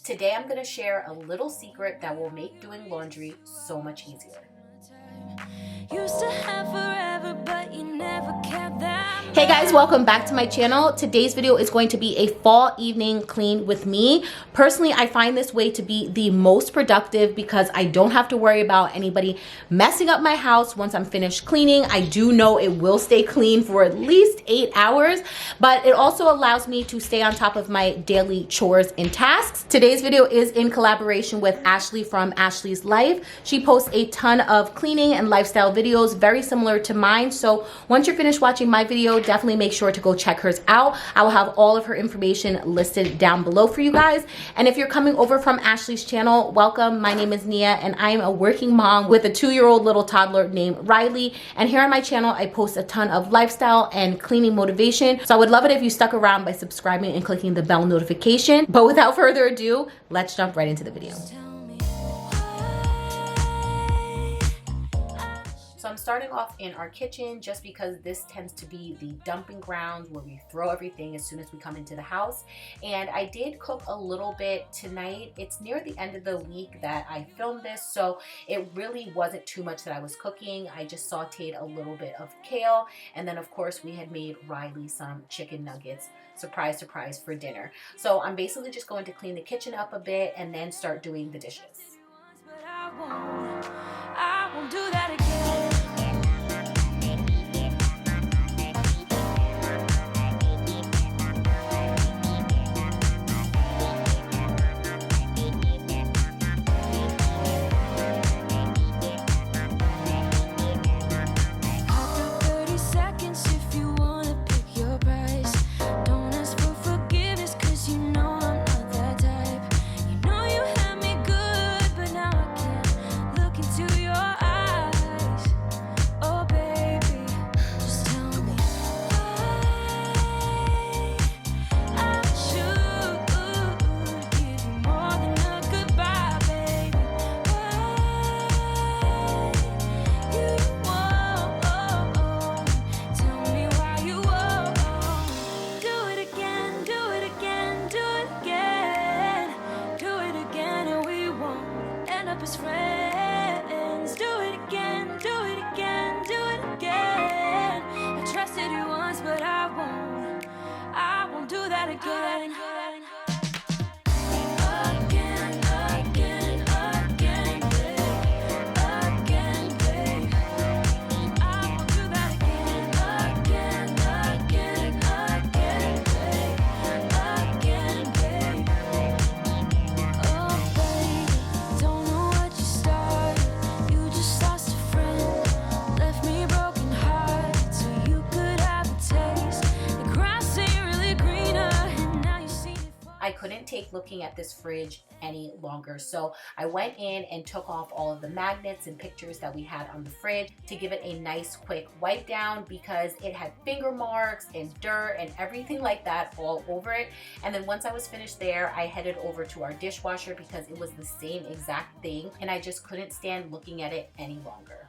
Today I'm going to share a little secret that will make doing laundry so much easier. Used to have forever, but you never kept that. Hey guys, welcome back to my channel. Today's video is going to be a fall evening clean with me. Personally, I find this way to be the most productive because I don't have to worry about anybody messing up my house once I'm finished cleaning. I do know it will stay clean for at least 8 hours, but it also allows me to stay on top of my daily chores and tasks. Today's video is in collaboration with Ashley from Ashley's Life. She posts a ton of cleaning and lifestyle videos very similar to mine. So once you're finished watching my video, definitely make sure to go check hers out. I will have all of her information listed down below for you guys. And if you're coming over from Ashley's channel, welcome. My name is Nia and I am a working mom with a 2-year-old little toddler named Riley. And here on my channel, I post a ton of lifestyle and cleaning motivation. So I would love it if you stuck around by subscribing and clicking the bell notification. But without further ado, let's jump right into the video. So I'm starting off in our kitchen just because this tends to be the dumping ground where we throw everything as soon as we come into the house. And I did cook a little bit tonight. It's near the end of the week that I filmed this, so it really wasn't too much that I was cooking. I just sauteed a little bit of kale, and then of course we had made Riley some chicken nuggets. Surprise, surprise, for dinner. So I'm basically just going to clean the kitchen up a bit and then start doing the dishes. But I won't do that again. I couldn't take looking at this fridge any longer. So I went in and took off all of the magnets and pictures that we had on the fridge to give it a nice quick wipe down because it had finger marks and dirt and everything like that all over it. And then once I was finished there, I headed over to our dishwasher because it was the same exact thing and I just couldn't stand looking at it any longer.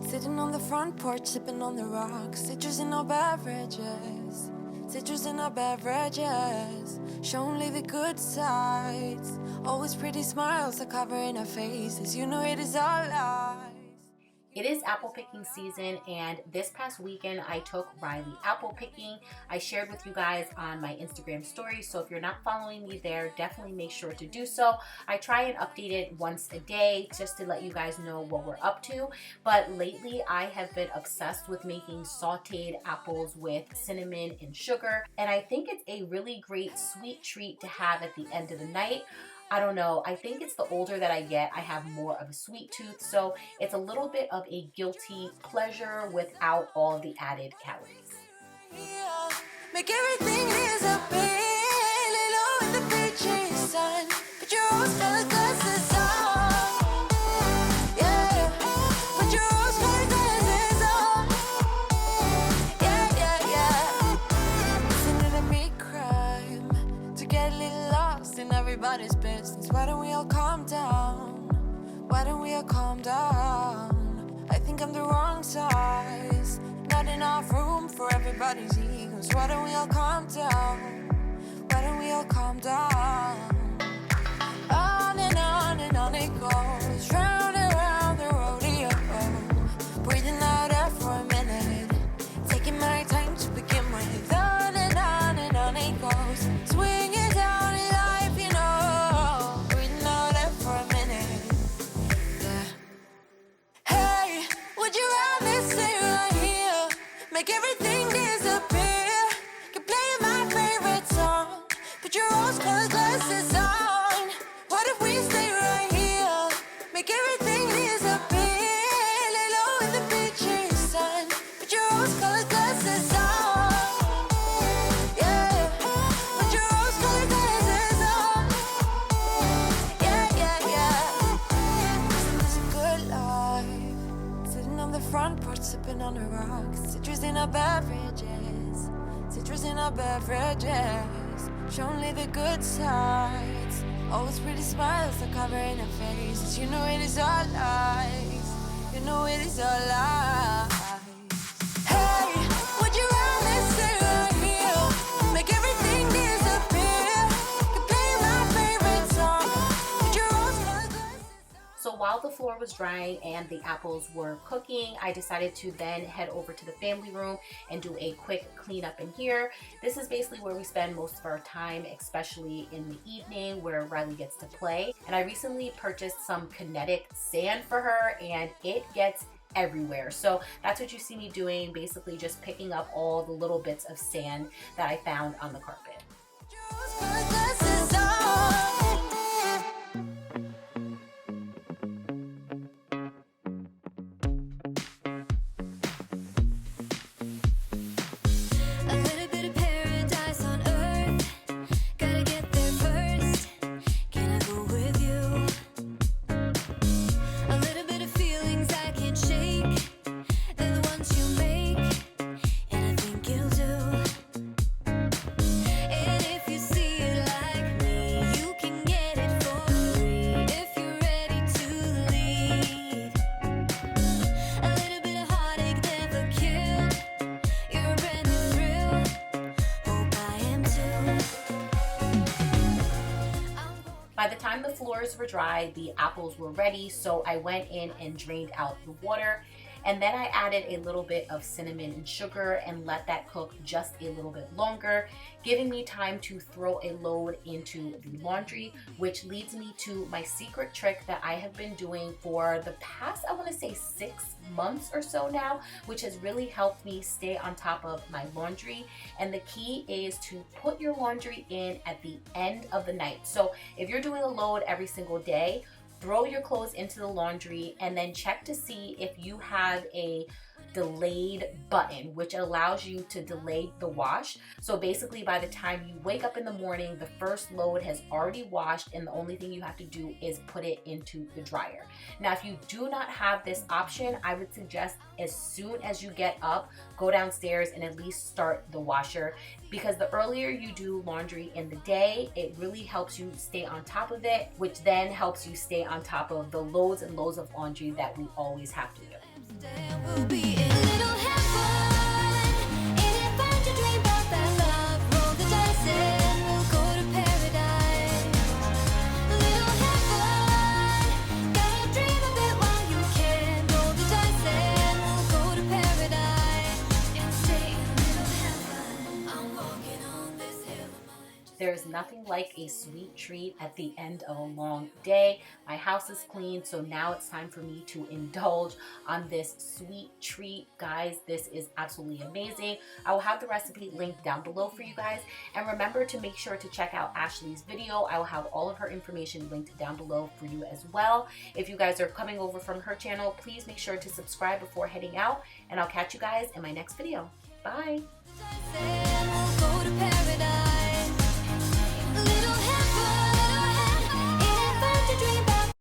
Sitting on the front porch, sipping on the rocks. Citrus in our beverages. Citrus in our beverages. Show only the good sides. Always pretty smiles are covering our faces. You know it is our lives. It is apple picking season, and this past weekend I took Riley apple picking. I shared with you guys on my Instagram story, so if you're not following me there, definitely make sure to do so. I try and update it once a day just to let you guys know what we're up to, but lately I have been obsessed with making sauteed apples with cinnamon and sugar, and I think it's a really great sweet treat to have at the end of the night. I don't know, I think it's the older that I get, I have more of a sweet tooth, so it's a little bit of a guilty pleasure without all of the added calories. Yeah, make everything disappear, lay low in the beach in sun, put your rose-colored glasses on. business. Why don't we all calm down? Why don't we all calm down? I think I'm the wrong size. Not enough room for everybody's egos. Why don't we all calm down? Why don't we all calm down? On and on it goes, round and round the rodeo. Breathing out air for a minute, taking my time to begin with. On and on it goes, swinging down in life, you know. Breathing out air for a minute, yeah. Hey, would you rather stay right here, make everything disappear? Keep playing my favorite song, put your rose-colored glasses on. What if we stay right here, make everything disappear? Lay low in the beaching sun, put your rose-colored glasses on. Yeah, put your rose-colored glasses on. Yeah. It's a good life, sitting on the front porch, sipping on the rocks. Citrus in our beverages, citrus in our beverages. Show only the good sides. Always pretty smiles are covering her faces. You know it is all lies. You know it is all lies. Hey, would you rather stay right here, make everything disappear? Keep playing my favorite song, put your rose-colored glasses on. So while the floor was drying and the apples were cooking, I decided to then head over to the family room and do a quick cleanup in here. This is basically where we spend most of our time, especially in the evening where Riley gets to play. And I recently purchased some kinetic sand for her and it gets everywhere. So that's what you see me doing, basically just picking up all the little bits of sand that I found on the carpet. Put your rose-colored glasses on. A little bit of paradise on earth, gotta get there first. Can I go with you? A little bit of feelings I can't shake, they're the ones you make, and I think you'll do. And if you see it like me, you can get it for free if you're ready to lead. A little bit of heartache never killed. You're a brand new thrill. Hope I am too. By the time the floors were dry, the apples were ready, so I went in and drained out the water. And then I added a little bit of cinnamon and sugar and let that cook just a little bit longer, giving me time to throw a load into the laundry, which leads me to my secret trick that I have been doing for the past, I want to say 6 months or so now, which has really helped me stay on top of my laundry. And the key is to put your laundry in at the end of the night. So if you're doing a load every single day, throw your clothes into the laundry and then check to see if you have a delayed button, which allows you to delay the wash. So basically by the time you wake up in the morning, the first load has already washed and the only thing you have to do is put it into the dryer. Now, if you do not have this option, I would suggest as soon as you get up, go downstairs and at least start the washer, because the earlier you do laundry in the day, it really helps you stay on top of it, which then helps you stay on top of the loads and loads of laundry that we always have to do. We'll be in a little heaven. Ain't it fun to dream about that love? Roll the dice and we'll go to paradise. A little heaven. Gotta dream a bit while you can. Roll the dice and we'll go to paradise and stay in a little heaven. I'm walking on this hill of mine. There is nothing like a sweet treat at the end of a long day. My house is clean, so now it's time for me to indulge on this sweet treat. Guys, this is absolutely amazing. I will have the recipe linked down below for you guys. And remember to make sure to check out Ashley's video. I will have all of her information linked down below for you as well. If you guys are coming over from her channel, please make sure to subscribe before heading out. And I'll catch you guys in my next video. Bye. We'll go to paradise.